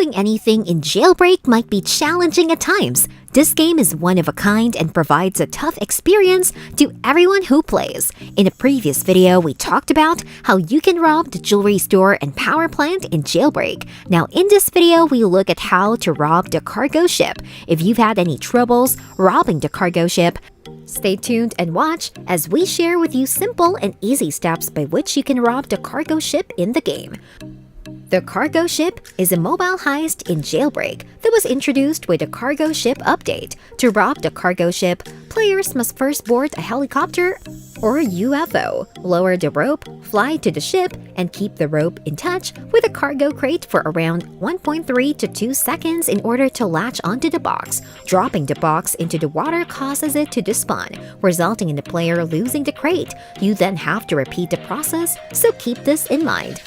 Robbing anything in Jailbreak might be challenging at times. This game is one of a kind and provides a tough experience to everyone who plays. In a previous video, we talked about how you can rob the jewelry store and power plant in Jailbreak. Now in this video, we look at how to rob the cargo ship. If you've had any troubles robbing the cargo ship, stay tuned and watch as we share with you simple and easy steps by which you can rob the cargo ship in the game. The cargo ship is a mobile heist in Jailbreak that was introduced with the cargo ship update. To rob the cargo ship, players must first board a helicopter or a UFO, lower the rope, fly to the ship, and keep the rope in touch with a cargo crate for around 1.3 to 2 seconds in order to latch onto the box. Dropping the box into the water causes it to despawn, resulting in the player losing the crate. You then have to repeat the process, so keep this in mind.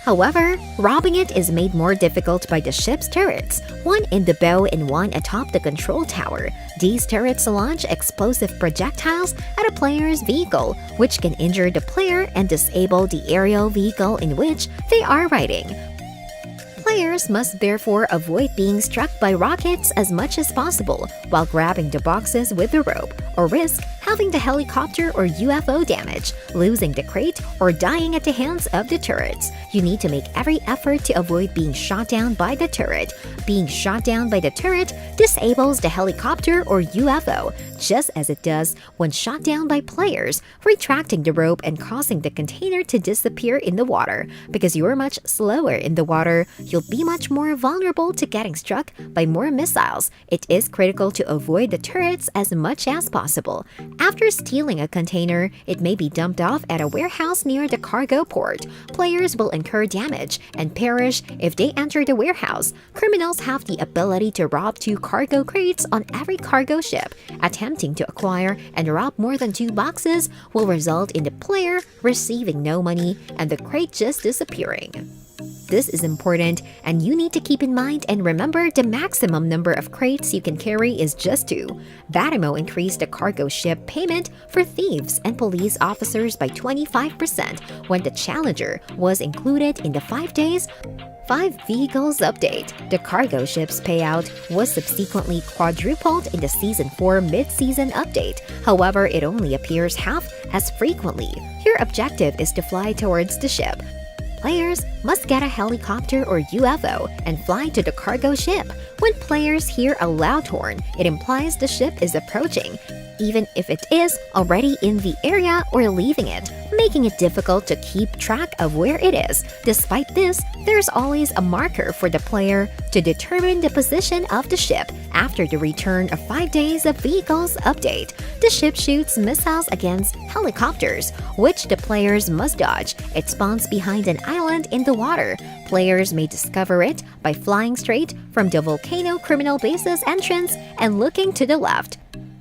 However, robbing it is made more difficult by the ship's turrets, one in the bow and one atop the control tower. These turrets launch explosive projectiles at a player's vehicle, which can injure the player and disable the aerial vehicle in which they are riding. Players must therefore avoid being struck by rockets as much as possible while grabbing the boxes with the rope, or risk having the helicopter or UFO damage, losing the crate, or dying at the hands of the turrets. You need to make every effort to avoid being shot down by the turret. Being shot down by the turret disables the helicopter or UFO, just as it does when shot down by players, retracting the rope and causing the container to disappear in the water. Because you're much slower in the water, you'll be much more vulnerable to getting struck by more missiles. It is critical to avoid the turrets as much as possible. After stealing a container, it may be dumped off at a warehouse near the cargo port. Players will incur damage and perish if they enter the warehouse. Criminals have the ability to rob 2 cargo crates on every cargo ship. Attempting to acquire and rob more than 2 boxes will result in the player receiving no money and the crate just disappearing. This is important, and you need to keep in mind and remember the maximum number of crates you can carry is just 2. Vatimo increased the cargo ship payment for thieves and police officers by 25% when the Challenger was included in the 5 days 5 vehicles update. The cargo ship's payout was subsequently quadrupled in the Season 4 mid-season update. However, it only appears half as frequently. Your objective is to fly towards the ship. Players must get a helicopter or UFO and fly to the cargo ship. When players hear a loud horn, it implies the ship is approaching, even if it is already in the area or leaving it, making it difficult to keep track of where it is. Despite this, there's always a marker for the player to determine the position of the ship. After the return of 5 days of vehicles update, the ship shoots missiles against helicopters, which the players must dodge. It spawns behind an island in the water. Players may discover it by flying straight from the Volcano Criminal Base's entrance and looking to the left.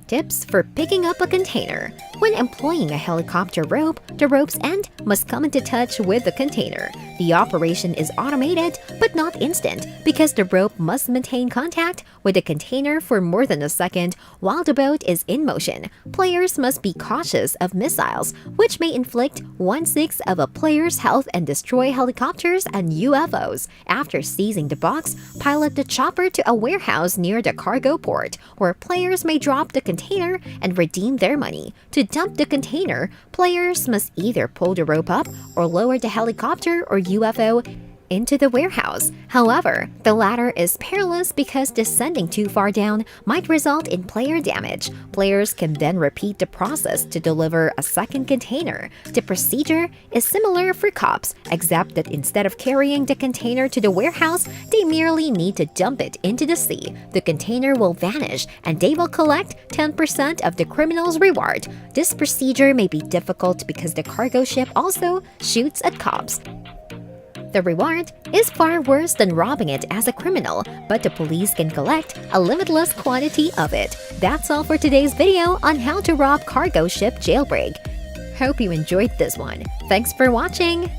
Tips for picking up a container. When employing a helicopter rope, the rope's end must come into touch with the container. The operation is automated but not instant because the rope must maintain contact with the container for more than a second while the boat is in motion. Players must be cautious of missiles, which may inflict 1/6 of a player's health and destroy helicopters and UFOs. After seizing the box, pilot the chopper to a warehouse near the cargo port, where players may drop the container and redeem their money. To dump the container, players must either pull the rope up or lower the helicopter or UFO into the warehouse. However, the latter is perilous because descending too far down might result in player damage. Players can then repeat the process to deliver a second container. The procedure is similar for cops, except that instead of carrying the container to the warehouse, they merely need to dump it into the sea. The container will vanish and they will collect 10% of the criminal's reward. This procedure may be difficult because the cargo ship also shoots at cops. The reward is far worse than robbing it as a criminal, but the police can collect a limitless quantity of it. That's all for today's video on how to rob cargo ship Jailbreak. Hope you enjoyed this one. Thanks for watching!